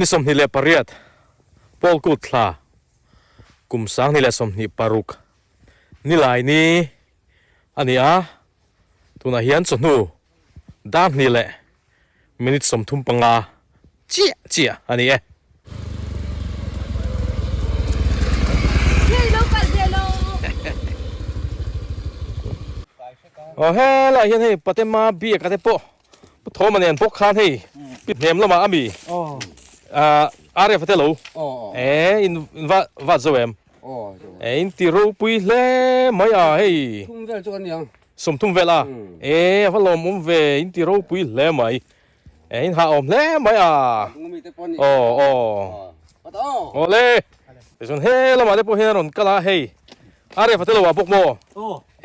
นี่สมนิเลปริยัดปอลกุดลากุมสังนิเลสมนิปารุกนี่ลายนี้อันนี้ตัวน่าเฮียนสนุดามนี่แหละมินิสมทุมปังอาเจี๊ยอันนี้โอ้เฮ้ละเฮียนเฮ้ปะเตมาบีกันเตปะพุทโธมันเนี่ยพกขานเฮ้ปิดเนมละมาอามีอารีฟัตเตลูอินวัดโซเอ็มอินติรูปุยเล่ไม่เฮ้ทุ่งเวลจวนยังสมทุมเวลาฟัลลมเวอินติรูปุยเล่ไม่อินหาอมเล่ไม่โอ้เล่แต่ส่วนเฮ้ละมาเตปะเฮนรอนกะลาเฮ้อารีฟัตเตลูว่าพกโม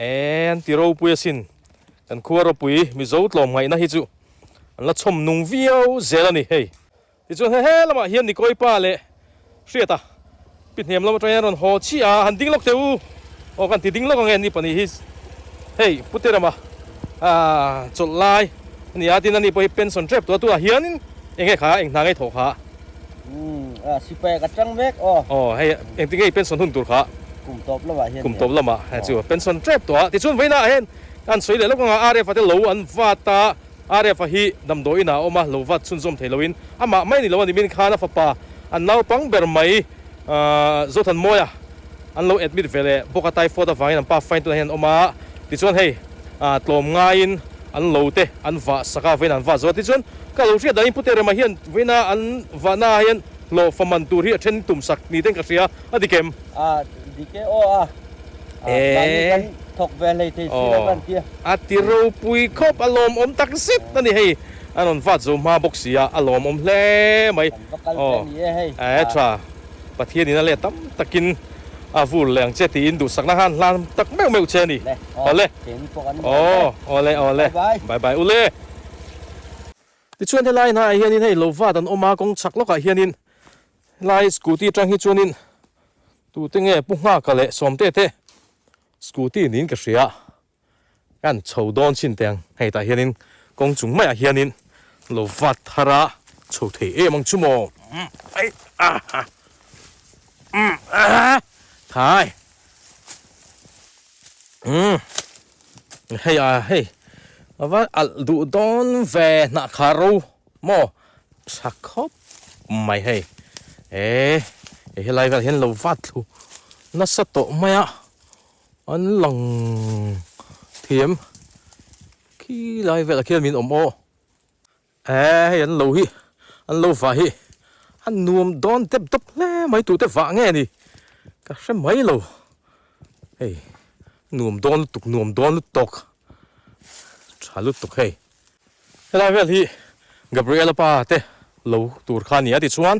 อินติรูปุยสินกันคัวรูปุยมิโซตลมไงนะฮิจูอันละชมนุ่งวิวเจลนี่เฮ้ที่จวนเฮ้ละมาเฮียนนี่ก้อยป้าเล่เสียตาปิดเนียมละมาใจรอนหัวชี้หันดิ้งล็อกเตวโอ้กันที่ดิ้งล็อกเงินนี่ปนี่ฮิสเฮ้พุทธิรามาจุดไล่นี่อาทิตย์นั้นนี่ไปเป็นส่วนเจ็บตัวเฮียนเองไงขาเองทางไงถกขาสิไปกระจังเมกให้เองที่ไงเป็นส่วนทุ่งตัวขากลุ่มตบละมาเฮียนกลุ่มตบละมาจู่เป็นส่วนเจ็บตัวที่จวนไว้น่าเห็นอันสวยเลยแล้วก็อาเรฟัตเตลูอันฟาตาอาเรฟฮีดำโดยน่าออกมาโลวัดซุนซอมเทลวินมาไม่นี่เราวันนี้มีข้านะฟ้าอันเราปังเบอร์ไม่โจทันมอยอันเราเอ็ดมิดเวลปกติฟอร์ดฟังอันป้าไฟตัวเห็นออกมาที่ส่วนเฮ้ตลมง่ายอันโลเตอันฟ้าสักาเวนอันฟ้าโจที่ส่วนก็เราเชื่อได้พุทธเรมาเฮียนเวน่าอันฟ้าน่าเฮียนโลฟมันตูเรียเช่นตุ่มสักนี่เต็งกระเสียดิเกมดิเกถกเวลเลยที่สิแล้วกันเกี่ยติรูปุยครบอารมณ์ตักสิบนั่นนี่ให้อันนั้นฟาดซูมาบอกเสียอารมณ์เล่ไหมช่าประเทศนี้นั่นแหละตั้มตะกินฟูแรงเจตีอินดูสักนาฮันลานตักแมวเชนี่เอาเลยเอาเลยบายอุเล่ที่ชวนที่ไล่นะเฮียนินให้โลวาดันออกมากงชักล็อกเฮียนินไล่สกูตี้จังฮิชวนินตูตึงเอ๋ปุ่งห้ากะเละสมเต้สกูตี้นินกระเสียกันชาวดอนชินเตียงให้ตาเฮียนินกงจุงไม่เฮียนินโลวัดทาระชาวเทเอมังชั่วโมงทายให้ว่าดูดอนเวนักคารูโมสักคบไม่ให้เฮ้ไล่กันเห็นโลวัดลูนัสโตไม่อันหลังเทียมขี้ไล่เวลาเขียนมินอมโออันโลหิอันโลฟ้าหิอันนวมดอนเต็บตับเล่ไม่ตัวเต็บฟ้าไงนี่ก็ใช่ไหมโลเฮ้นวมดอนลุกนวมดอนลุกตกชาลุกตกเฮ้ไล่เวลาที่กับเรียลป้าเตะโลตัวขานี่ติดชวน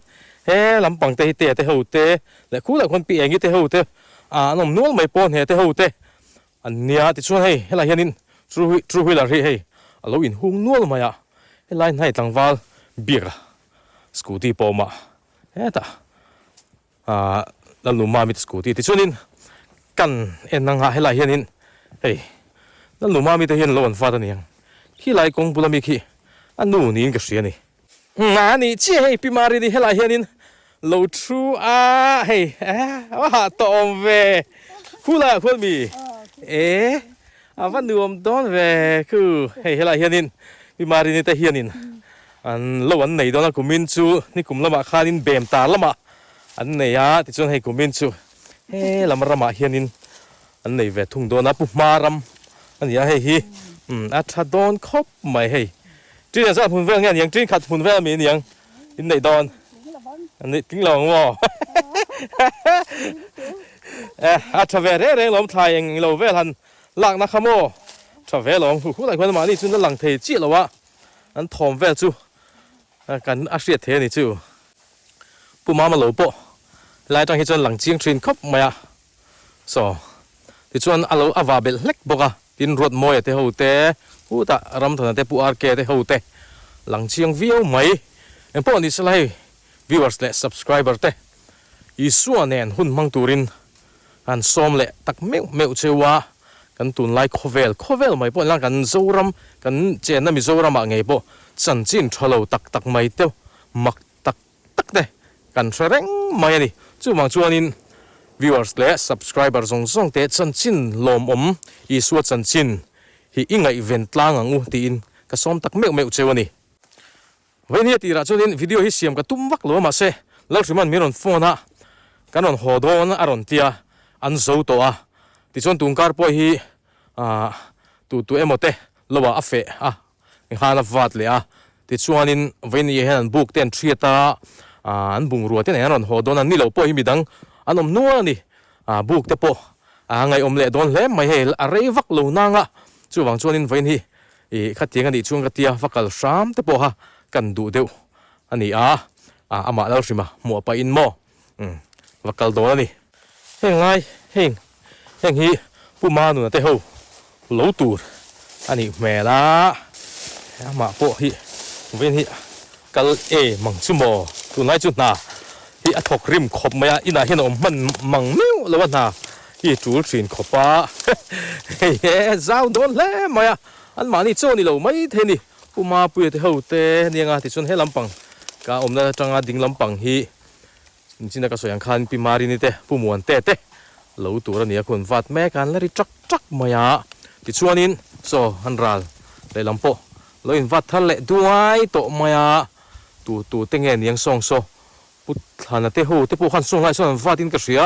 ลำปังเตะหูเตะและคู่หลายคนปีเองยี่เตะหูเตะนมนู้นไม่ปนเตะหูเตะอันนี้ติดชวนให้ไล่เฮียนินทรูฮิลารีให้เราอินหุ่งนู้นมาไล่ให้ตั้งวาลเบียร์สกูตี้ปอมาตาแล้วลูมามิดสกูตี้ติดชวนนินกันนังหาให้ไล่เฮียนินแล้วลูมามิดเฮียนโลนฟ้าตัวนี้ที่ไล่กงบุลามิคีอันนู้นนี่ก็เสียนี่นี่เชี่ยพี่มารีนี่ให้ไล่เฮียนินโลทรูว่าตอมเวคู่ละคู่มีวันดูอมดอนเวคือให้ไล่เฮียนินพี่มารีนี่แต่เฮียนินอันโลวันไหนโดนกุมินจูนี่กุมละมาคานินเบมตาละมาอันไหนที่จนให้กุมินจูละมาละมาเฮียนินอันไหนเวทุ่งโดนปุมารำอันนี้ให้ฮีอัฐโดนครบไม่ให้จีนจะหุ่นเวลเงี้ยยังจีนขัดหุ่นเวลมียังอินไหนโดนอันนี้กิ้งหลงวะอาชเวเร่ลมไทยยังเราเวลันหลักนักขโมยชเวลงคู่หลายคนมานี่จุนนั่นหลังเทจีแล้ววะอันทอมเวลจูกันอาเซียเทนี่จูปุ่มมาหลบปะไล่จังให้จนหลังเจียงทรินครบมาที่จวนเราอาวาเบลเล็กบอกดินรถมวยเตะหูเตะหูตารำถนัดเตะปูอาร์เกเตะหูเตะหลังเชียงวิวไหมพวกนี้สไลviewers และ subscriber เตะอีส่วนเนี่ยหุ่นมังตูรินอันซ้อมเละตักเมวเชวะกันตุนไลโคเวลไม่พอแล้วกันโจรำกันเจนนั่นมีโจรำอะไรพอจันจินทะเลตักไม่เต้ามักตัก tak te kan sereng mai ni chu mang chuanin viewers le subscriber zong te chan chin lom I suat chan chin hi ingai event tlang angu tin ka som tak meu chewani vein hi tira chunin video hi siam ka tum vak lo ma se lo thriman miron phone a kanon hodon aron tia an zo to a ti chon tungkar po hi tu emote lowa afe hana vat le a ti chuanin vein hi han book ten thiata an bung ruwa ten aron hodon an ni lo po hi midang anom nuwa ni book te po ngai om le don le mai hel a rei vak lo nanga chu wang chuanin vein hi khatinga ni chung ka tia vakal sham te po ha kan du deuh ani ama lo rima mo pa in mo vakal do ani hengai heng hi puma nu na te ho lo tur ani mela ama po hi ven hi kal mang chu mo tu nai chu na hi a thok rim khop maya ina hian om man mang meu lo na hi chul thin khopa he zau don le maya an mani choni lo mai the ni puma pu te ho te nianga ti chun he lampang ka omna tanga ding lampang hi china ka soyang khan pi mari ni te pumuan te lo tur ani khun vat me kan lari chak maya ti chuanin so hanral le lampo lo in vat thal le duai to maya tu te nge niang song so put thana te ho te po khan song lai son vatin ka ria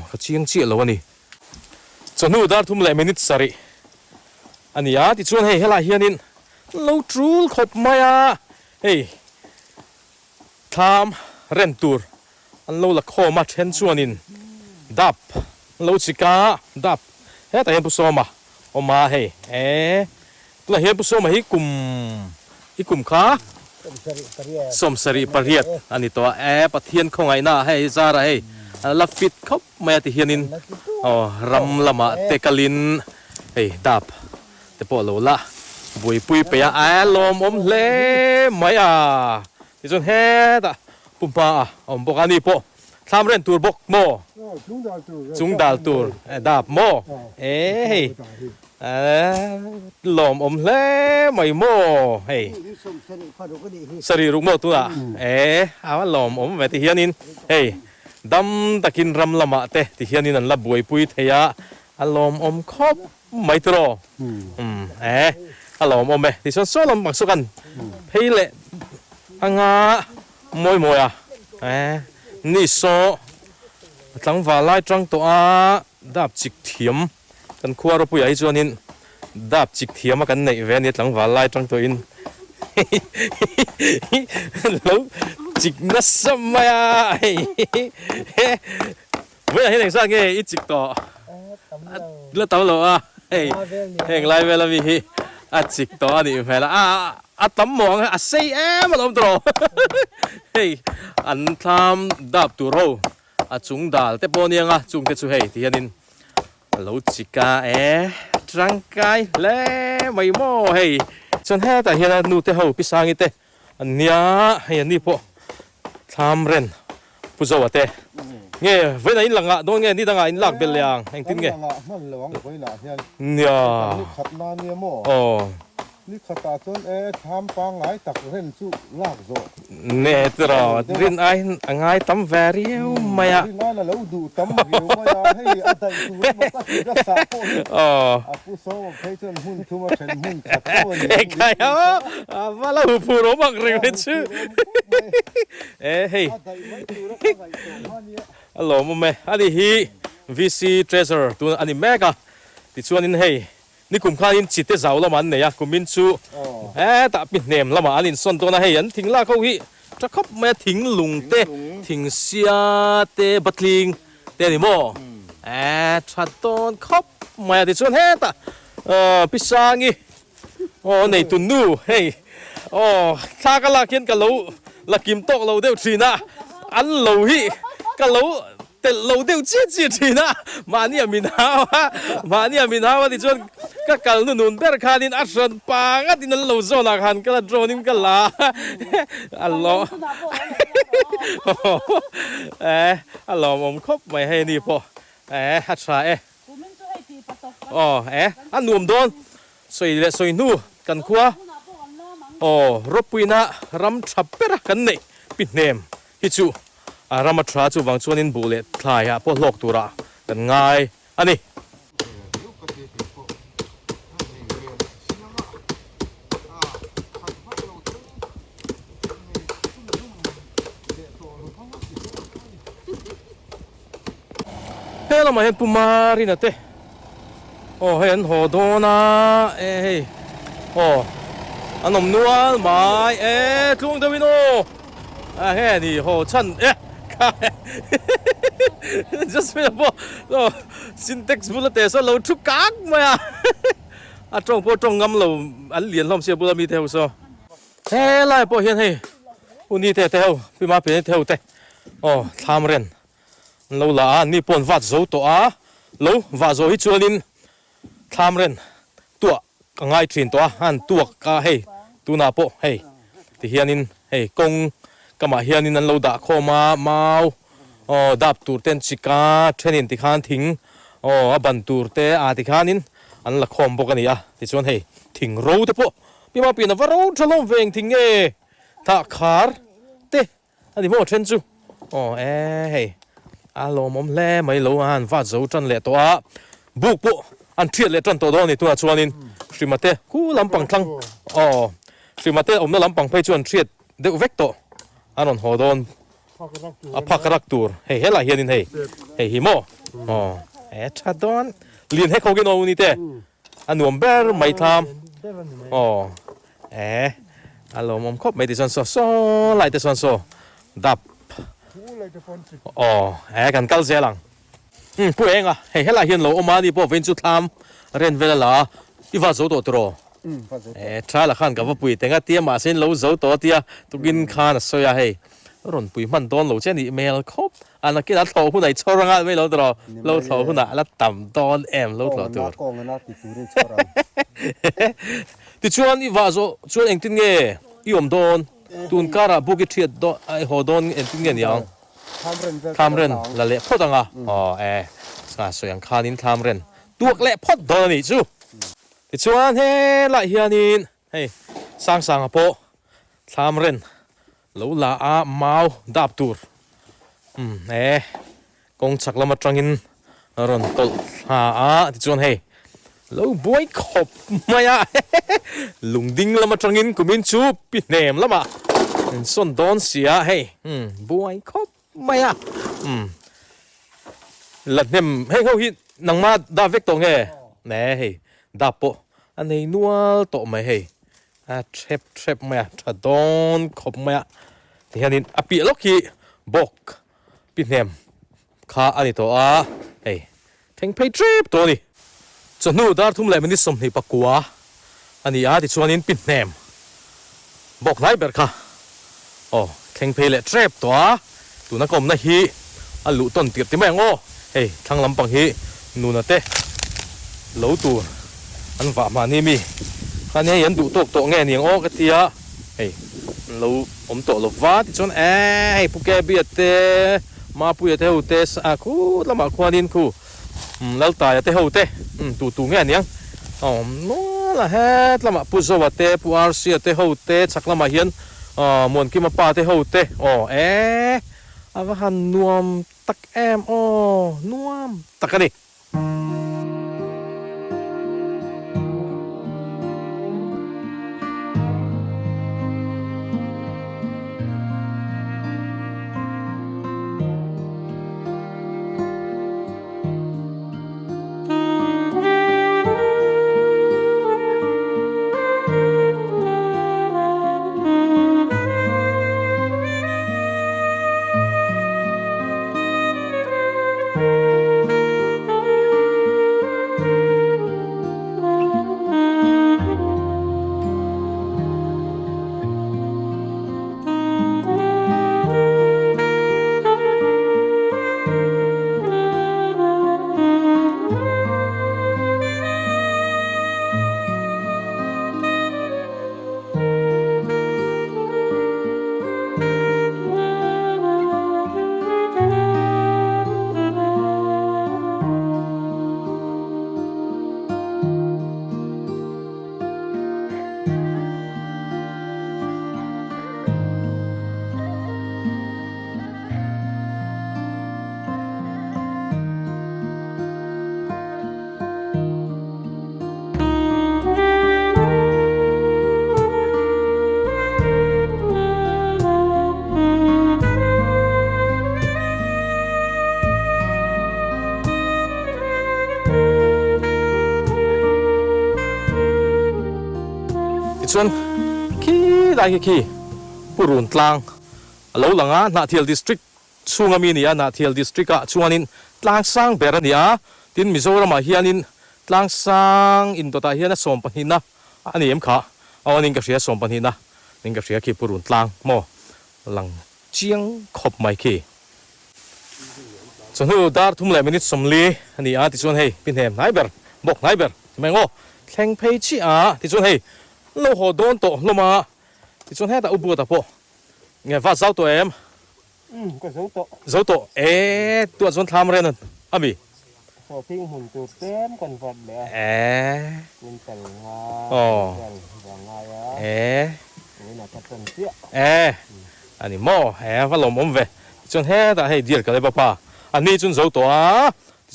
ka chiang chi lo ani chanu dar thum le minute sari ania ti chuan hei hela hianin lo trul khop maya hei tham ren tur an lo la kho ma then chuanin dap lo chika dap he ta hen pu soma oma hei la hen pu soma hi kum kha som sari pariat ani to pathian khongai na hei zara hei la fit khop maya ti hianin ram lama te kalin hei dap te po lo la bui pui pe lom om le maya ti chon he ta pumpa om bokani po tham ren tur bok mo chung dal tur dap mo lom om le mai mo hey sari ruk mo tu awa lom om ve ti hianin hey dam takin ram lama te ti hianin an la bui pui theya alom om khop mai tro alom om me ti chon so lam maksukan pheile anga moi ni so tlang wa lai trang to dap chik thiam kan khuar pu ai chuanin dap chik thiam kan nei ve ni tlang wa lai trang to in lo chik na samaya ve hi nang sa nge I chik to la taw lo heng lai ve la vi hi chik to ani phela tam mong sei lom tro hey an tham dap tu ro chung dal te ponianga chung te chu hei ti hianin lo chika trangkai le mai mo hei chon he ta hian nu te ho pisangi te ania hei ani po tham ren pu zo ate nge ve na in langa don nge ni danga in lak bel yang heng tin nge nia khatna ni mo ni khata chon tham pa ngai tak ren chu lak zo ne tro rin ai angai tam variu maya na lo du tam riu maya hei atai tu ma ta ki da sa po apu so phei chon hun thu ma chen hun khat ko ni kai wala hu pu ro mak ring me chu hei allo mo me ani hi VC treasure tu ani mega ti chuan in hei ni kum khan in chite zaw la man ne ya kumin chu ta pi nem lama alin son to na hei an thing la kho hi tra khop me thing lung te thing sia te batling te ni mo that ton khop me ti chuan he ta pisangi nei tu nu hei tha ka la kien ka lo la kim tok lo deu thina an lo hi ka lo te lo deu chi thina mania min hawa ti chuan ka kal nu nun ber khanin a ron pa nga tin lo zo na khan kala dronin kala allo allo mom khop mai he ni po ha tra an nuam don soi nu kan khua ropuina ram thapera kan nei ปิดเนมฮิจูรามาทราจูวังชวนินบุเลตคลายฮะพวกโลกตัวระกันง่ายอันนี้เฮ้ยเรามาเห็นปุ่มมารีนะเต้โอ้เห็นหัวโดนะเอ้ยโอ้อันนมนัวไม้จุงเดวิโนเฮ้ยนี่โหฉันjust ไม่พอโอ้ syntax บุลเตสเราทุกกักมาตรงพอตรงงำเราอันเลียนลมเสียบุลมีเทวโซเฮ้ยไล่พอเห็นเฮ้ยวันนี้เทวพี่มาเป็นเทวเตโอ้ทำเรนเราละนี่ปนวัดโจตัวเราวัดโจฮิจวนินทำเรนตัวง่ายถิ่นตัวหันตัวก็เฮ้ยตัวน่าปะเฮ้ยที่เฮียนินเฮ้ยกงก็มาเฮียนินนั้นเราด่าข้อมาเมาดับตูร์เต้นชิกาเทรนินที่ข้านทิ้งบันตูร์เตอาที่ข้านินอันละคอมปกันนี่ที่ชวนเฮ้ยทิ้งรู้เถอะปะพี่มาเปลี่ยนว่าเราจะลงเวงทิ้งถ้าขาดเตอันนี้โม่เทรนจูเฮ้ยอารมณ์ผมแล่ไม่รู้อันว่าจะจันเละตัวบุกปุ๊อันเทียดเละจันตัวโดนี่ตัวชวนนินสิมาเตะคู่ลำปังทั้งสิมาเตะอมนั่นลำปังไปชวนเทียดเด็กเวกโตอันนั้นหัวโดนพักรักตัวเฮ้ยเฮล่ะเฮียนินเฮ้ยฮิโมชาดอนเรียนให้เขากินเอานี่เตะอันหนุ่มเบอร์ไม่ทำอารมณ์ผมครบไม่ได้ส่วนโซ่ไล่แต่ส่วนโซ่ดับกันเกลเสียหลังผู้เองเฮ้ยล่ะเฮียนเราออกมาดิพอเว้นจุดทำเรียนเวลาละอีว่าโซ่ตัวตรใช่ละขันกับว่าปุ๋ยแต่ก็เตี้ยมาเส้นเราโซ่ตัวเตี้ยตุกินข้าน่ะสวยเฮ้ยร่นปุ๋ยมันโดนเราเช่นนี้เมลครบอันนั้นกินแล้วโถผู้ไหนชอบงานไม่เราตรอเราโถผู้ไหนแล้วต่ำตอนเราโถตัวที่ชวนอีว่าโซ่ชวนเองทิ้งเงี้ยอีอมโดนตุนการะบุกิเทียดโดไอหัวโดนเองทิ้งเงี้ยยังทำเรนละเละพอดังสวยงคานินทำเรนตัวเละพอดอนนี่จูที่ชวนเฮ้ละเฮียนินเฮ้สร้างพอทำเรนแล้วละเมาดับตัวกงชักละมาจังอินรอนตลที่ชวนเฮ้แล้วบวยขบมาลุงดิ้งละมาจังอินกุมินจูปิดเนมละมาส่วนโดนเสียเฮ้บวยขบมาหลังเนี่ยให้เขาฮิตนังมาดาเวกตรงเฮ้เฮ้ดับปะอันนี้นัวโตมาเฮ้เทปมาถ้าโดนขบมาที่อันนี้ปีล็อกฮีบอกปิดเนมข้าอันนี้ตัวเฮ้เทงเพย์ทริปตัวนี้จะนู่ดาร์ทุ่มเลยมันนี่สมนิปกัวอันนี้ที่ชวนนี้ปิดเนมบอกไล่เบิร์ค่ะเทงเพย์เลยทริปตัวนักกรมนะฮีอันลุต้นเตียบที่แม่งเฮ้ทั้งลำปังฮีนูน่ะเต้เหลาตัวอันว่ามานี่มีอันนี้ยันดูโตแง่เนียงกะเตียเฮ้เราผมโตเราว่าที่ชนผู้แกเบียดเตมาปุยเตหูเตสคูละมาควานินคูแล้วตายเตหูเตตูแง่เนียงนู้ละเฮ็ดละมาปุจวัตเตปุอาร์เซียเตหูเตชักละมาเฮียนมวนกิมาปาเตหูเตว่าหันนวมตักนวมตักกันดิ chuan khi lai khi purun tlang lo langa na thial district chunga mi nia na thial district a chuanin tlang sang ber ania tin Mizoram a hianin tlang sang in tota hian a som panina ani em kha awanin ka hria som panina ning ka hria khi purun tlang mo lang chiang khop mai khi chuan hu dar thum le minute somli ani a ti chuan hei pin hem nai ber bok nai ber mengo thleng phei chi a ti chuan hei lo ho don to loma ti chuan he ta ubu ta po nghe va zau to em có dấu to tua chuan tham ren ami so phim hùng từ tên còn vật lẻ nhưng tầng êนี่นะจะเป็นเสี้ยอันนี้หม้อว่าลมเวจนเฮ้แต่ให้เดียร์กันเลยป่ะอันนี้จนเจ้าตัว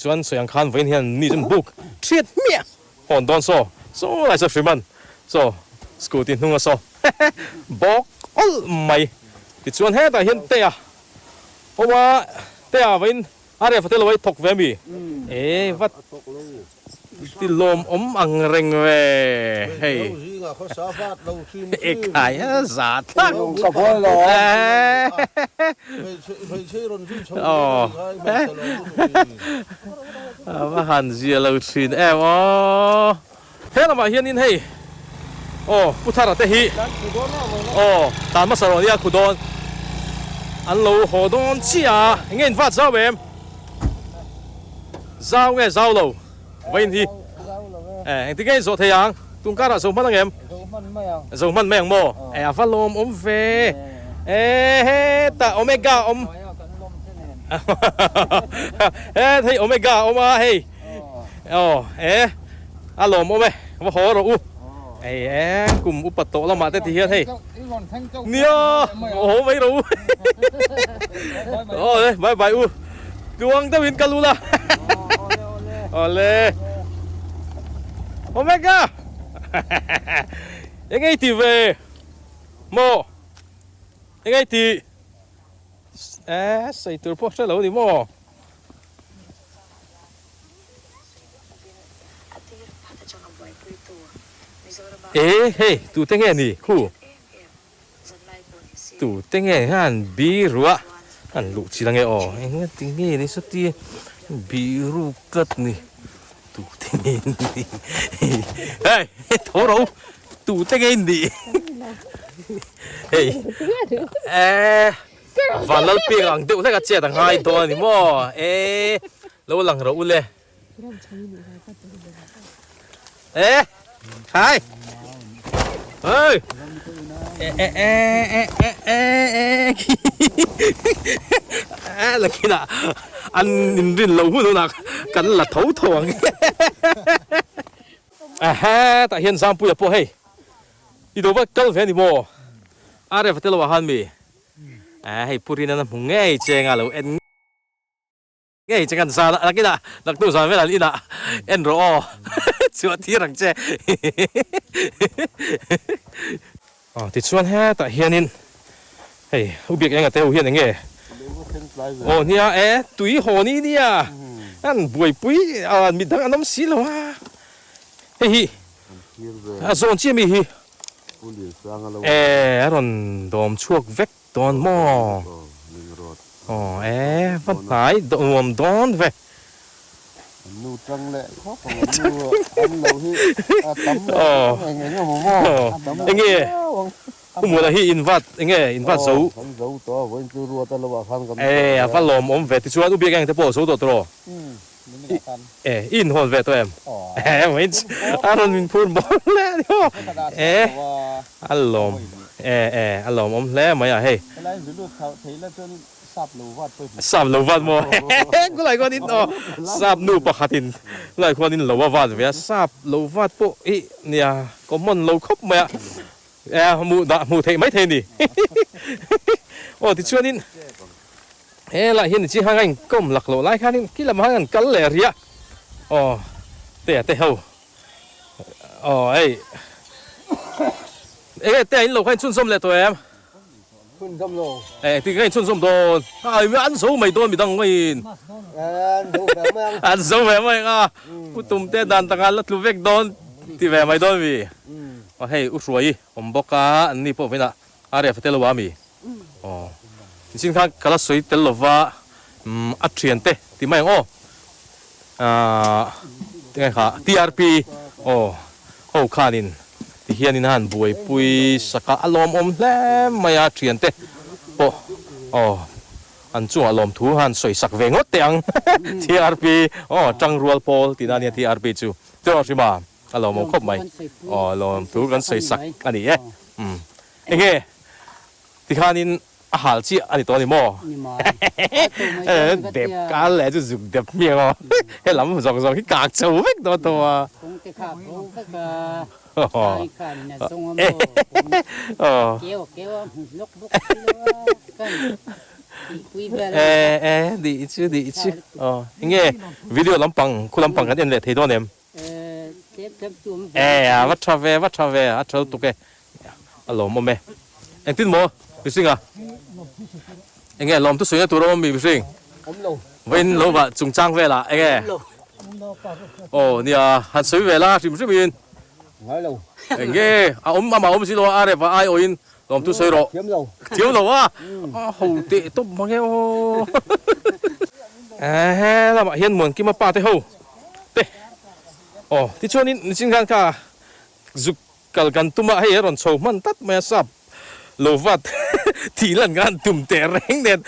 จนเสียงคันเวียนเห็นนี่จนบุกเทียดเมียหอนดอนโซ่อะไรสักฟิมันสกูตินนุ่งโซ่บอกall ไม่จนเฮ้แต่เห็นเตะเพราะว่าเตะเวียนอะไรฟัดเราไว้ถกเวมีวัดติลมอังเริงเว้เฮ้ยเอกขายสาดก็พอหรอว่าหันเสียเราชินเฮ้ยเรามาเฮียนินเฮ้ยพุทธะเตหิตามมาสรเนี่ยขุดอนอันเราหอดอนเชียเงินฟ้าเจ้าเวมเจ้าเราวันที่ที่ไงโซเทียงตุงการะโซมันอะไรโซมันไม่ยังโมฟัลลมเฟแต่โอเมก้าที่โอเมก้ามาเฮ้ยอารมณ์โอเมว่าหอเรากลุ่มอุปโตเรามาแต่ที่เฮ้ยเนี่ยโอ้โหไม่รู้บายดวงตะวินกันรู้ละโอเมก้ายังไงทีเวโมยังไงทีใส่ตัวพวกเจ้าเหล่านี้โมเฮ้ยตูเต็งไงนี่คู่ตูเต็งไงฮันบีรัวฮันลูกชิลังไงเอ็งติงไงนี่สุดที่บีรูกัดนี่ตูเต็งไงนี่เฮ้ยโถเราตูเต็งไงนี่เฮ้ยวันละปีหลังเดี๋ยวได้กับเจ้าต่างหากตัวนี่โม่แล้วหลังเราเลยใครเฮ้ยแล้วกินอ่ะอันรินเราพูดหนักกันละเท้าถ่วงแต่เห็นสามปุยพอให้อีตัวว่ากัลเฟนดิโมอะไรฟัดเราหันมีให้พูดที่นั่นมึงไงเจงอ่ะเราไงเจงกันซาแล้วกินอ่ะนักตู้สามเวลาอีน่ะรอชัวที่รังเจติดชวนแต่เฮียนินเฮ้ยอุบิกยังกับเตวเฮียนยังไงเนี่ยตุยหอนี่เนี่ยนั่นบวยปุ้ยมีดังอันน้ำสีแล้ววะเฮ้ยโซนเชี่ยมีรอนดอมช่วงเวกดอนมอวันไหนดอมดอนเวนูจังเลยเขาของนูอันเราที่ตั้มเลยไงเนี่ยผมว่ายังไงผมว่าที่อินวัดยังไงอินวัดสูตัววันจูรัวตลอดฟังกันฟังลมเวทีชวนอุบิยังจะปวดสูตัวอินหอนเวตัวไม่อารมณ์พูดบอลแล้วอารมณ์อารมณ์แล้วไม่เฮ้ยสับลูวัดโมก็หลายคนนิดสับนูปะขัดินหลายคนนิดลูวัดเวียสับลูวัดปุ๊เนี่ยก็มันลูคบไหมมูเทไม่เทนี่ที่ช่วยนิดละเห็นจีฮังกันก้มหลักโลไล่ข้านี่กี่ละมากันกันเลยเรียเตะเฮาเตะอินโลให้ชุ่มส้มเลยตัวคุณกำลังที่ไงชุ่มโดนไม่อันสูงไม่โดนไม่ต้องไม่อันสูงแบบไม่กูตุ้มเตะดันตั้งแต่ละทุกเวกโดนที่แบบไม่โดนวี เฮ้ยอุรวยผมบอกกาอันนี้พวกเป็นอะไรฟัตเตลวามีอ๋อจริงๆข้างกระสุยเตลวาอัดเทียนเตที่ไม่อ๋อยังไงค่ะ TRP โอ้โหขานินที่เฮียนี่นั่นบวยปุยสกัดอารมณ์แล้วไม่อัดเทียนเตโอ้อ๋ออันจู่อารมณ์ทูหันสวยสักเวงดเตียง TRP อ๋อจังรัวโพลที่นั่นเนี่ย TRP จู่เจ้าใช่ไหมอารมณ์ครบไหมอ๋ออารมณ์ทูกันสวยสักอันนี้เอ๊ะยังไงที่ขานินอาหารที่อันนี้ตัวนี้มั้งเด็บกันแหละจะสุกเด็บเมียอ๋อให้ลำสองที่กากจูไม่ตัวคงจะขาดรู้ก็อ๋อ ใช่ค่ะเนี่ยทรงอโมเกี่ยวลกบุกกันคุยไปแล้วดีชื่ออ๋อยังไงวิดีโอลำปังคุณลำปังกันเองเลยที่ตัวเนี่ยเจ็บจุ่มวัดทราเวอัดเธอตุกเกอารมณ์มั้งเอ็งติดมั้งบิสิงอ่ะยังไงลมทุกสิ่งตัวเราไม่บิสิงเว้นเราแบบจงจังเวลายังไงโอ้เนี่ยหันสวยเวลาสิบสิบมินยังไงมาสิโลอะไรวะไอโออินลมทุกสิ่งเราเที่ยวเราอ่ะโหเตะตุ๊บมาแค่โอ้แล้วมาเห็นเหมือนกินมาป้าเตะหูเตะโอ้ที่ช่วงนี้จริงๆค่ะจุกกันตุ้มมาให้รอนโชว์มันตัดมาสับโลวัดที่หลังงานตุ่มแต่แรงเด็ด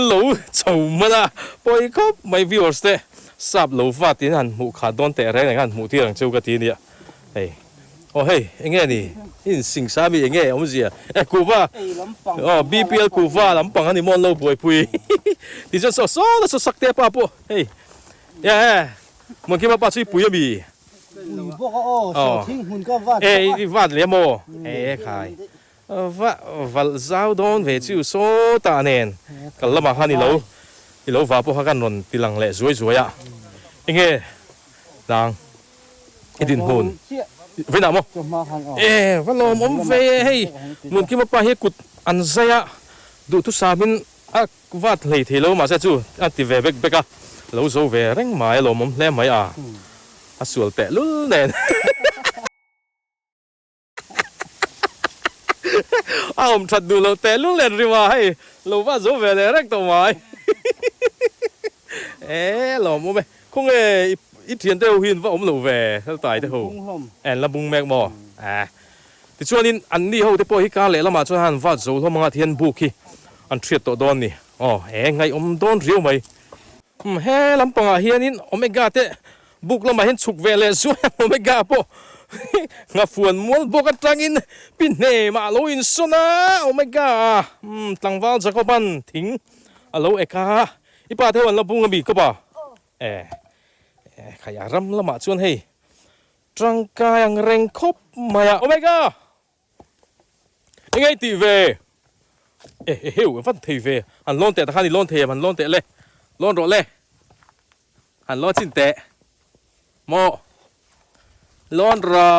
โลโชว์มาละปอยก็ไม่วิวสเตสับโลวัดที่นั่นหมูขาดอนแต่แรงงานหมูที่หลังเจ้าก็ทีเนี่ยเฮ้ยโอ้เฮ้ยยังไงนี่สิ่งสามียังไงผมเสียกูว่าBPL กูว่าลำปังอันนี้มันโลป่วยปุยที่จะสอแล้วสักเตะป้าปุ๊เฮ้ยมันคิดว่าป้าช่วยปุยมีพวกเขาทิ้งหุ่นก็วาดวาดเลี้ยโมขายว่าเจ้าโดนเวจิวโซตาเนนกันละมาฮันนี่เราว่าพวกเขากันนนตีหลังเละสวยอ่ะยังไงดังดินหุ่นเวียนามว่าลมเวให้มันคิดว่าป้าให้กุดอันเสียดูทุสามินวาดเลยทีเรามาเสียจู่อันที่เวเบกอะเราโซเวเร่งหมายลมเล่มไหมสวลเตะลุ้นเน่นผมชัดดูเราเตะลุ้นเล่นริมาให้เราว่าโซเวเลยเร่งตัวไม้หล่อมั้ยคงอีเทียนเตาหินว่าเราเวเขาตายเตาหูละบุงแมกมอที่ช่วงนี้อันนี้เขาเตะปอยฮิกาเล่ละมาช่วยหันว่าโซเขามาเทียนบุกี้อันเทียดตัวโดนนี่ไงโดนเรียวไหมลำปังเฮียนินเมก้าเตะบุกแล้วมาเห็นฉุกเวลสวยโอเมก้าป่ะงาฝนมัวบกจังอินปินเนมาโลอินสนะโอเมก้าตั้งวาลจะเข้าบันทิ้งอโลเอกาอีป้าเทวันเราบุงกันบีก็ป่ะขยารำละมาชวนให้ร่างกายยังแรงคบมาโอเมก้ายังไงตีเวเฮ้ยฟันตีเวหันล้นเตะตะขันนี่ล้นเทมันล้นเตะเลยล้นรถเลยหันล้นชิ้นเตะโมร้อนรอ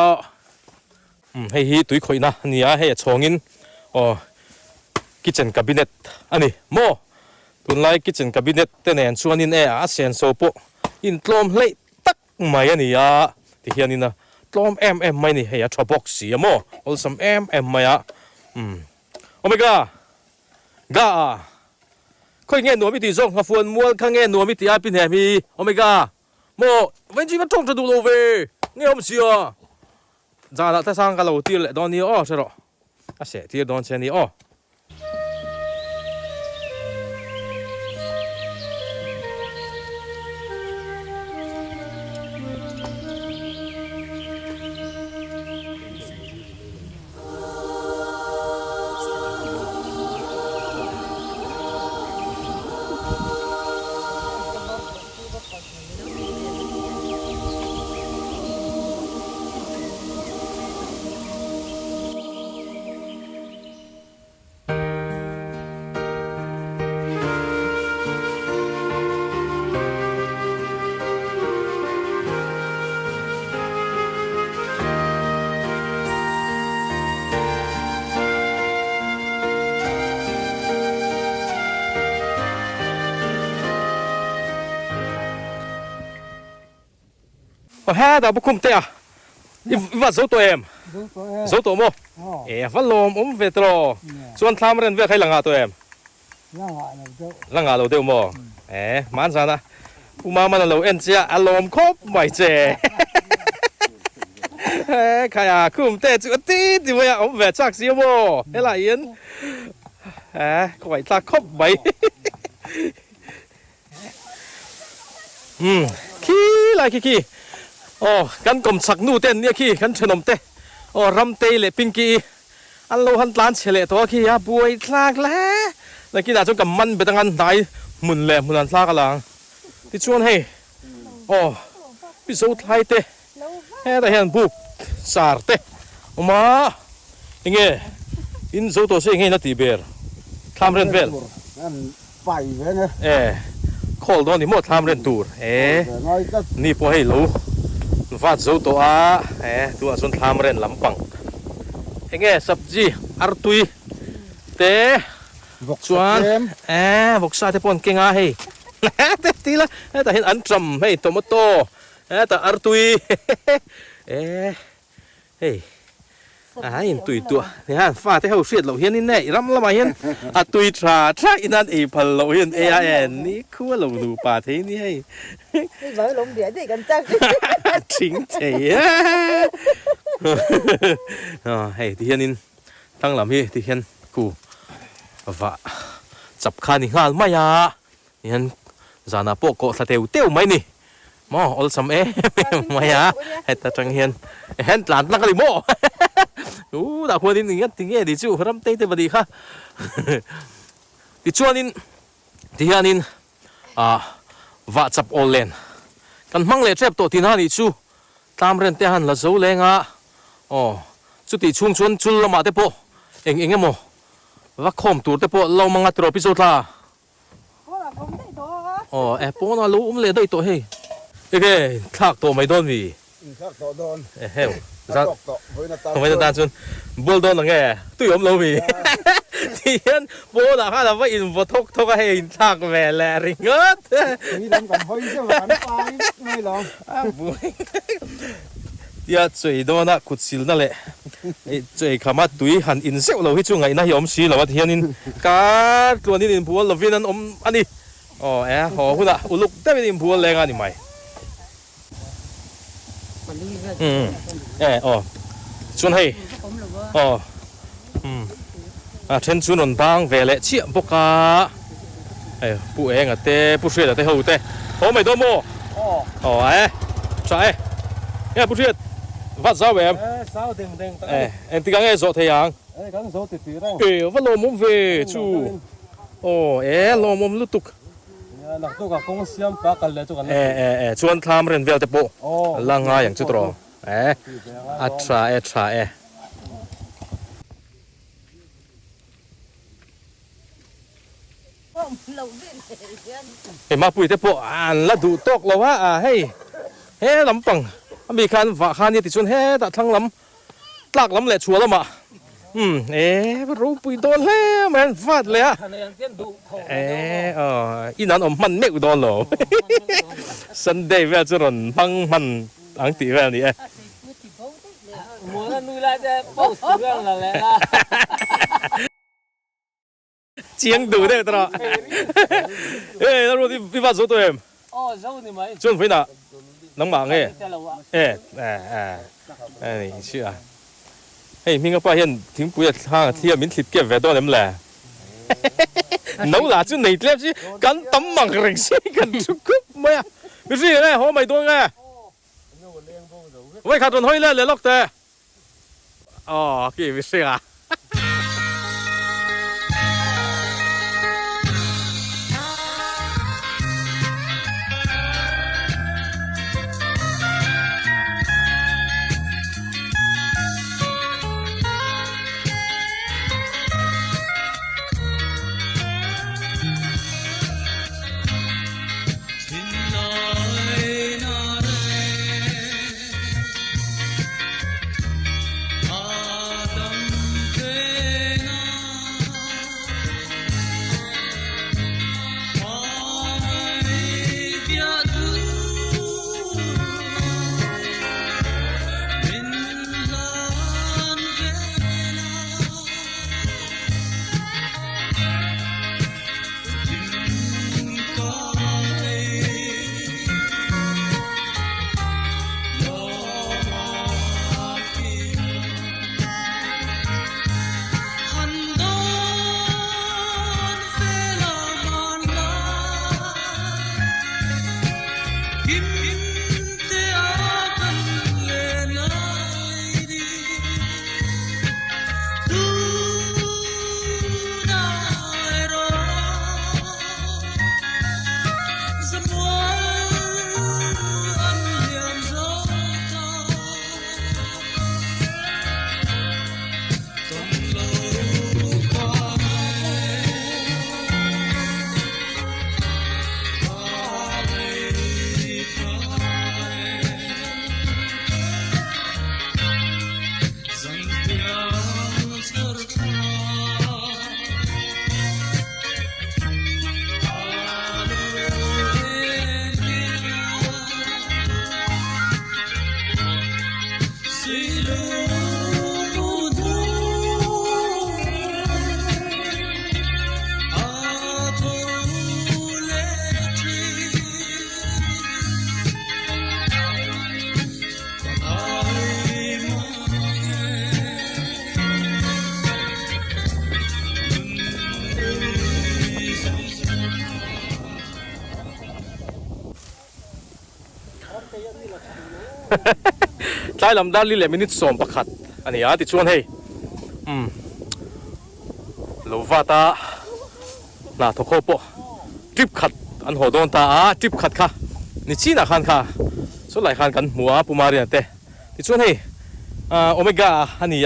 ให้ฮีตุยข่อยนะนี่ให้ชงอินคิทเช่นคาบิเนตอันนี้โมตุนไลคิทเช่นคาบิเนตเตนชวนอินอาเซียนโซโปอินตลอมเล่ตักไม่อันนี้ที่เฮียนี่นะตลอมไม่นี่ให้ทรบ็อกซี่โมอลซัมไม่โอเมก้ากาค่อยเงี้ยหนัวมิติส่งขฟวนม้วนข้างเงี้ยหนัวมิติอาปินแหมีโอเมก้าโมวันที่มันต้องจะดูโลเวเนี่ยผมเชื่อจ้าละถ้าสร้างกันเราตีเลยตอนนี้ใช่หรอเสียที่ตอนเช่นนี้แฮ่แต่บุคุมเตะว่าโซตัวเอ็ม số tổ mô phát lồm về trò chuan tham ren về khai langa tụi em langa lâu tiêu mô mán sao na mà lâu em chia lồm khốp mày chè khai à cũng tệ chữ tí thì bây về chắc xíu mô thế là yến có phải ta khốp mày khi lại khiกันกลมสักนู่เต้นเนี่ยขี้กันชนมเต้รำเตะเละปิงกี้อันโลหันล้านเฉลี่ยตัวขี้บวยทากแล้วแล้วขี้น่าจะกับมันไปตั้งอันไหนหมุนแหลมหมุนอันทากกันหลังที่ชวนให้พิสูจน์ไทยเต้แต่เห็นบุกสาร์เต้มาอย่างเงี้ยอินโซตัวเสียงให้นาทีเบลทำเรนเบลไปเลยนะคอลโดนนี่หมดทำเรนตูร์นี่พอให้รู้ว่าจะตัวตัวส่วนทำเรนลำปังเงี้ยสับจีอาร์ตุยเตะชวนบกซาเทปอนเก่งให้เตะทีละแต่เห็นอันจำให้โตมัโตแต่อาร์ตุยเฮ้ยเห็นตุยตัวเนี่ยฟ้าที่เขาเสียดเราเห็นนี่แน่รำละมาเห็นตุยทราอินันพัลเราเห็นนี่คือว่าเราดูป่าที่นี่ให้vợ lụng địa thì cần chắc chính thế hey thì hiện thằng làm gì thì hiện cụ và chập khăn thì ngal mày à hiện giờ na bộ cọ tiêu tiêu mấy nè mò all some mày à hay ta chẳng hiện hiện làm năng cái mò đã qua đi nghe tiếng nghe đi chú ram tây tây bờ đi ha thì cho nên thì hiện và chập all lênกันมั่งเลยเจ็บตัวที่นั่นอีชูตามเรื่องเตะหันละโซ่เลยงะจุดที่ชุ่มชวนจุลละมาเตปเอ็งโมว่าคอมตัวเตปเรามังอัตโรพิโซตาปน่ารู้เลยได้ตัวเฮ้ยทักตัวไม่โดนวีทักตัวโดนเฮ้ยจัดไม่ได้ตาจุนบอลโดนหรือไงตุ้ยอมเราวีที่เห็นโบล่ะข้าเราว่าอินโฟทุกให้อินทักแหวนแลริงเกิดนี่ทำกับพ่อยิ่งจะหวานไปไม่หรอกบุ้ยที่จุดโดนน่ะขุดสิลนั่นแหละจุดขามาตุ้ยหันอินเซลเราที่ช่วงไงนะยอมสีเราว่าที่นี่การตัวนี้อินพัวเราวินันอันนี้หอหุ่นอ่ะอุลุกได้เป็นอินพัวแรงอันนี้ไหมชวนให้เช่นชวนนบางเวลเชี่ยบกาผู้เองเต้ผู้เชี่ยเต้หูเต้ไม่ตัวโม่ใช่ผู้เชี่ยวัดสาวแบบที่กังโซเทียงว่าโลมุมเวชูโลมุมลุตุกนักตัวกับกงเสียมปากกันเลยจุกันชวนทำเรนเวลเตปลังงาอย่างจุดรออัตรามาปุยเตปแล้วดูตกเราว่าให้ลำปังมีการฝากคานี่ติดชวนแต่ทั้งลำตักลำแหละชัวร์แล้วมารู้ปุยโดนแล้วมันฟาดเลยอีนั้นมันเนื้อโดนหรอสันเดย์เวลจะรอนพังมันอังตีเวลนี้มัวนั่นนู่นละจะโป๊ะเรื่องอะไรล่ะเจียงดูได้ตลอดแล้วรู้ที่พี่ฟ้าสู้ตัวเองสู้นี่ไหมชวนไปน่ะน้องหมางนี่เชื่อมี个发现挺不要他ที่民ทิพย์เก็บไว้ตัวนั้นแหละน้องหลานจุนไหนเล็บสิกันตั้มมังเริงสิกันชุกุบไม่ไม่ใช่ไงเขาไม่ตัวไงไว้ขาดจนห้อยเล่เลยล็อกแต่กี่ไม่ใช่ ใช้ลำด้านลิเลมินิตสมประคัดอันนี้ติดชวนให้ลูกว่าตาหน้าทุกคนปะจิบขัดอันหัวโดนตาจิบขัดค่ะนี่ชี้หน้าขันค่ะส่วนหลายขันกันหัวปูมาเรียนเตะติดชวนให้โอเมก้าอันนี้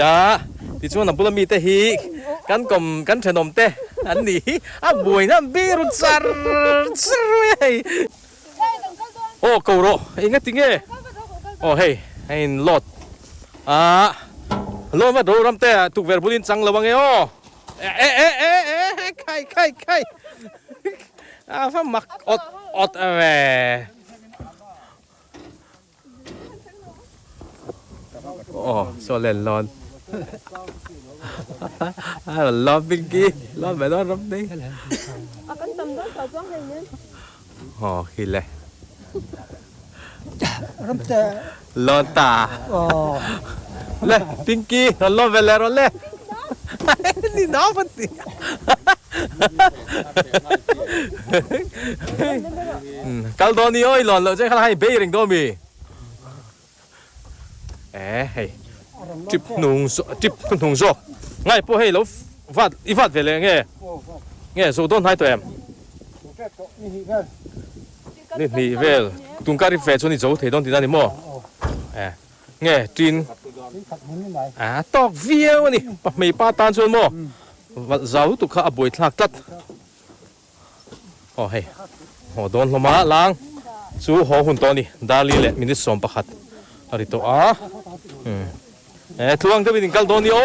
ติดชวนน้ำปุระมีเตะฮีกันกลมกันขนมเตะอันนี้บุยน้ำบีรุษาร์โอ้เกาโรเองก็ติงเง่โอ้เฮ้ยให้ลดลดมาดูรำเตะถูกเวรบุญจังระวังเอ้ใครฟ้ามักอดเว้โอ้โซเลนร้อนร้อนเป็นกี้ร้อนไปร้อนรำดิโอ้ขี้เลยร้อนตาเลยพิงกี้ร้อนไปแล้วร้อนเลยนี่น้องมันติกัลโดนี่โอ้ยร้อนเลยจะขนาดให้เบย์ริงโดมีเฮ้ยจิบนุ่งโซ่ง่ายพวกให้เราฟัดไปเลยเงี้ยสู้ต้นให้ตัวเองนี่เวลตุงการีเฟชนี่โจ้เทดอนที่นั่นนี่มั้งเงี้ยจีนตอกเวียวนี่ไม่ป้าตานชวนมั้งวัดเจ้าตุกข้าบ่อยทักตัดโอ้เฮ้ยโหโดนลมาล้างสู้หัวหุ่นตัวนี่ดาลีเละมินิสอมประคัดอะไรตัวทุกคนก็เป็นกัลโดนี่โอ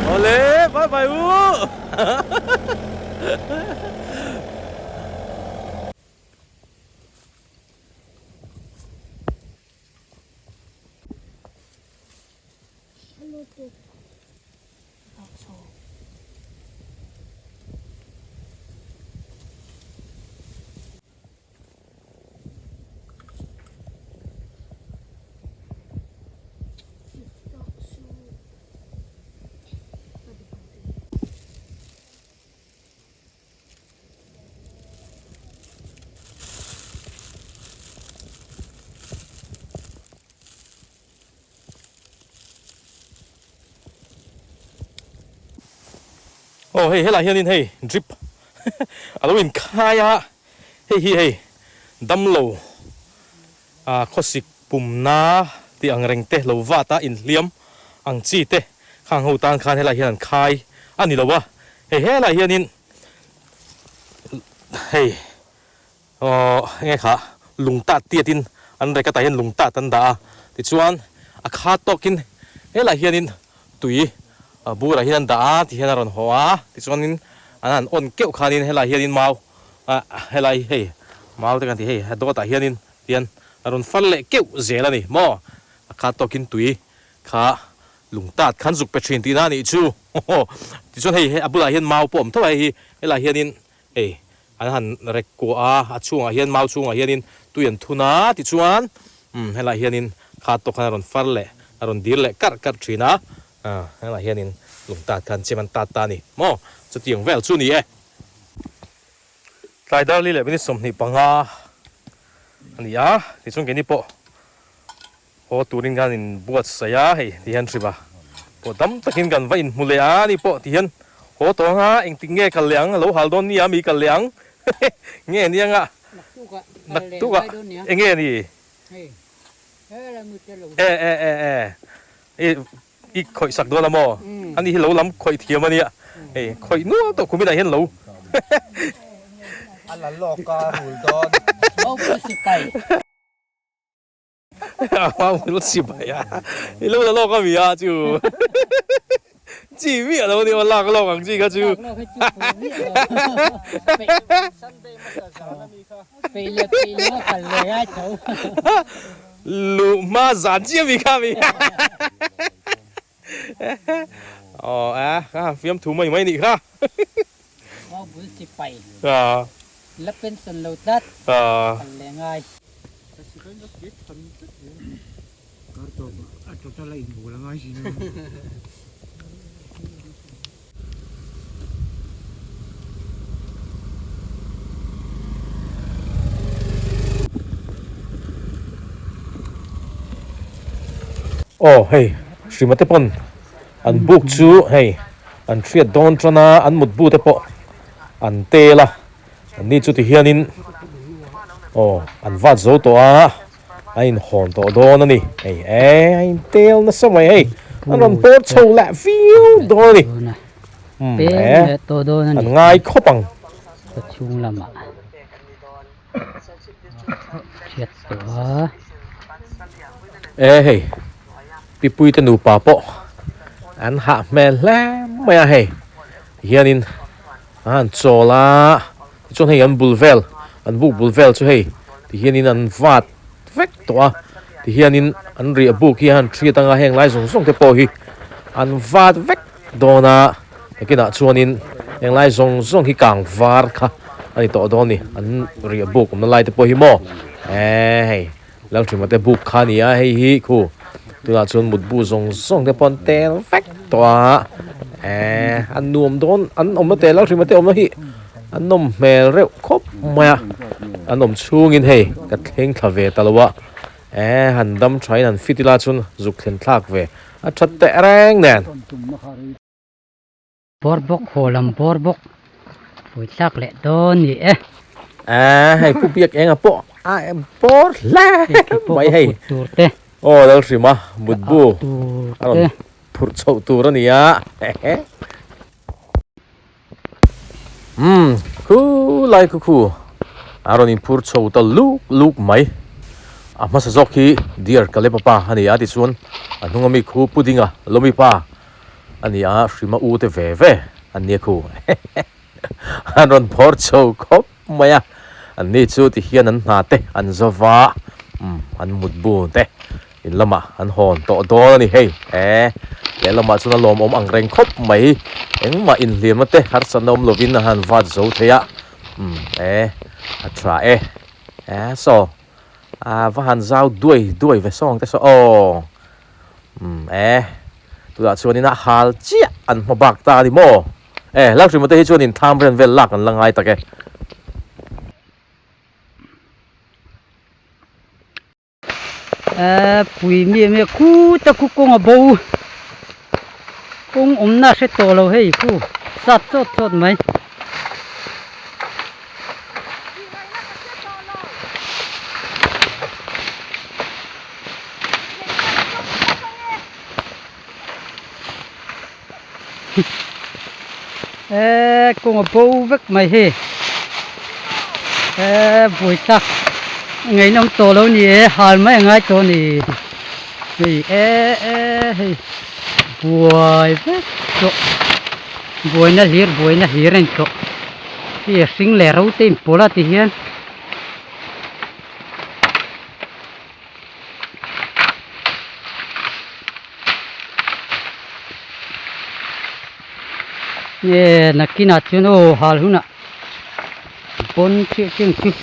โอเล่ไปอูโอ้เฮ้ยเฮ้ยอะไรเฮียนี่เฮ้ยดริปอะไรวินคายเฮ้ยดำโลข้อสิกปุ่มน้าที่อังเริงเตะโลวาตาอินเลียมอังจีเตะข้างหูตานคานเฮ้ยอะไรเฮียนคายอันนี้ละวะเฮ้ยอะไรเฮียนี่เฮ้ยไงคะลุงตาเตี้ยตินอันใดก็ตายเห็นลุงตาตันดาติดชวนขาตกินเฮ้ยอะไรเฮียนี่ตุยบูราฮินันดาที่เห็นอะไรหัวที่ส่วนนี้อันนั้นอ่อนเกี่ยวขานินเฮลัยเฮียนินเมาเฮลัยเฮ้ยเมาแต่กันที่เฮ้ยตัวตาเฮียนินเตียนอารมณ์ฟันเละเกี่ยวเสียแล้วนี่มอขาตกินตุยขาลุงตาขันสุกเปชินตีน่านี่ชูที่ส่วนเฮ้ยบูราฮินเมาปมเท่าไหร่เฮลัยเฮียนินเฮ้ยอันนั้นเรกกัวช่วงเฮียนเมาช่วงเฮียนินตุยนทุนาที่ส่วนเฮลัยเฮียนินขาตกอารมณ์ฟันเละอารมณ์ดีเละกัดชีนะนั่นแหละเฮียนินหลงตากันเจมันตานี่มอจะเตียงแววชูนี่ใครดาวลีเลยเป็นสมนิปังอันนี้ที่ช่วงนี้ปะพอตูรินกันอินบวชเสียให้ที่เห็นสิบะพอดำตะกินกันว่าอินมุเลยนี่ปะที่เห็นพอตัวเองติงเงี้ยกันเลี้ยงแล้วหาดอนนี่มีกันเลี้ยงเงี้ยนี่ยังนักตุกเงี้ยนี่อีกข่อยสักตัวละมออันนี้เราล้ำข่อยเทียมอันนี้ข่อยนู้ตัวคุณไม่ได้เห็นเราอันหลังหลอกกาหุ่นตอนโอ้สิไปว้าวรถสิบไปลูกละโลกก็มีจู่ จีวิอะไรวะเนี่ยลากลอกอังจีก็จูไปเลยกันเลยไอ้เจ้าลูมาจานจีมีค่ะมีอ๋อฟิล์มถูกไหมนี่ค่ะอ๋อบุญสิไปแล้วเป็นสนุกดัดกันเลยง่ายโอ้เฮ้ยสิมาเตปอนอันบุกจูเฮ้ยอันเทียดโดนจนาอันหมดบูเตปออันเตละอันนี้จุดที่เฮียนินโอ้อันวัดโจตัวไอ้หอนตัวโดนนี่ไอ้เตลนะสมัยเฮ้ยอันนั้นปวดโชว์ละฟิวโดนนี่เป็นตัวโดนอันนี่ง่ายคบังประชุมละมาเชียดตัวเฮ้ยปีปุยตนูป่าปออันหาแม่แล้วไม่เฮ้ยเฮียนินอันโจละจนให้อันบุลเวลอันบุกบุลเวลช่วยที่เฮียนินอันวัดเวกตัวที่เฮียนินอันเรียบุกเฮียนทรีตังอาแห่งไล่ส่งเตปอฮีอันวัดเวกโดนะกินอ่ะชวนินแห่งไล่ส่งที่กลางวาร์ค่ะอันนี้ตัวโดนนี่อันเรียบุกมันไล่เตปอฮีโมเฮ้ยแล้วถึงมาเตบุกขานี่ไอ้ฮีคูตัวชวนหมดบูส่งเตปอนเตลเวกตัวอันนุ่มโดนอันอมมาเตะแล้วถึงมาเตะอมมาฮีอันนมเมลเร็วครบมาอันนมชูงินเฮกัดเฮงทะเวตลวะหันดำใช้นันฟิติลาชุนจุกเห็นทักเวอัดชัดเตะแรงแน่นบอร์บกโหลำบอร์บกฝุ่นซักเละโดนนี่ให้ผู้เปียกเองอ่ะปะบอร์แล้ไม่ให้โอ้แล้วสิมาบุดบูอันพูดโชว์ตัวนี่อ่ะคูไลคูอารมณ์พูดโชว์ตัวลูกไหมมาสะจอกฮีเดียร์กัเลปป้าอันนี้อาทิตย์ส่วนอันนู้นมีคูพุดดิ้งลมีป้าอันนี้สิมาอูเตเวอันนี้คูอารมณ์พูดโชว์ครบไหมอันนี้จุดที่เฮียนันนาเตอันจาวาอันมุดบูเตอินละมาอันหอนโตนี่เฮ้เดี๋ยวละมาสุนลมอังเร่งครบไหมเอ็งมาอินเลียมเตฮัรสนอมโลวินหันวัดโจเทียอัตราโซว่าหันเจ้าด้วยเวส่งแต่โซตัวชวนนี่นะฮัลเจียอันมาบักตาดิโมแล้วถึงมาเตะชวนนี่ทำเรื่องเวลักอันละไงตะเกปุยมีคู่ตะคุกงอบูกงน่าเสตโลให้คู่สัตว์สดไหมกงบูเวกไหมเฮ้ปุยตักไงน้องโตแล้วนี่หาไม่ง่ายตัวนี่นี่บวยเว้ยตัวบวยน่ะเหียนตัวที่สิงเหล่เราเต็มปวดที่เฮียนเนี่ยนักกินอาชุนโอหาลุนะปนเชื่อชื่อ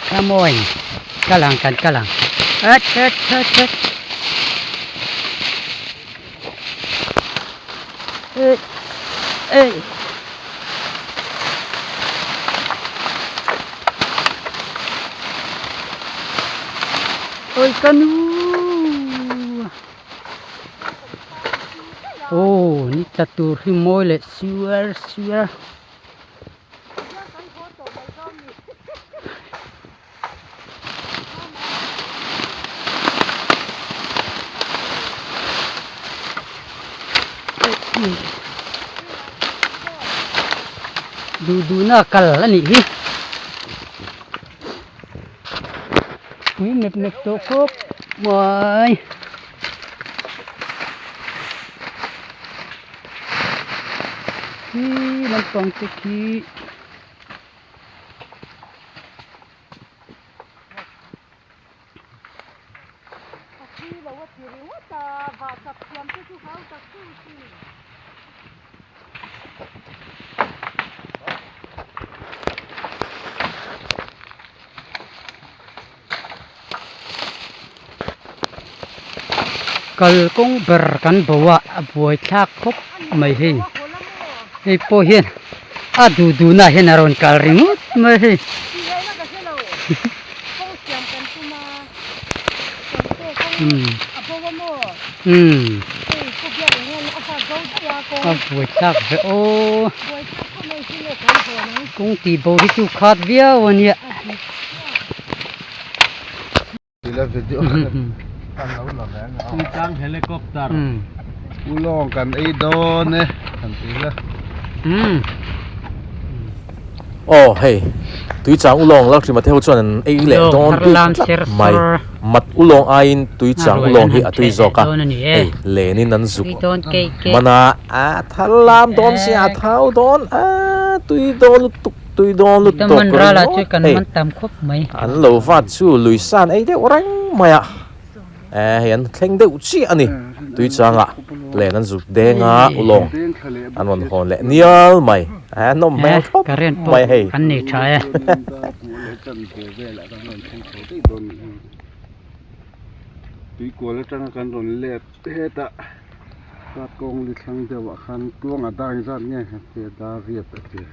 ขโมยกะลังเอ็ดโอ้ยกันนูโอ้นี่จัตุริโมยเลยชัวร์ดูน่ากัลละนี่วิ่งเน็บตัวครบมวย ขี้มันปองจะขี้กลกงเบอร์กันบัวบัวชากคบไม่เห็นไอ้พวกเห็นดูน่าเห็นอารมณ์การริงดไม่เห็นบัวชากโอ้กงตีบัวที่จุขาดเบี้ยวันนี้ทีละวิดีโอตั้งเราหลังแล้ว ตั้งเฮลิคอปเตอร์ กูลองกันไอ้โดนเนี่ยทันทีละโอ้เฮ้ยตุยจางอุลองลักที่มาเที่ยวชวนไอ้เล่โดนตุยไม่มัดอุลองไอ้ตุยจางอุลองที่ตุยจอกะเล่นี่นั่นสุกมันทัลลามโดนเสียเท้าโดนตุยโดนลุตุกมันราละช่วยกันมันตามครบไหมอันโลฟัดสู้ลุยซานไอ้เด็กแรงไหมเห็นเข่งเด็กชี้อันนี้ตุยจางเล่นั่นสุกเด้งอุลองอันวันหอนเล่เนียลไหมน้องแมวครบไม่ให้อันนี้ใช่ตุยกลัวแล้วจังกันโดนเล็บเฮตะตัดกงลิขังจะว่าคันกลวงอ่ะได้สั้นเนี่ยเสียดาเรียบไปเสีย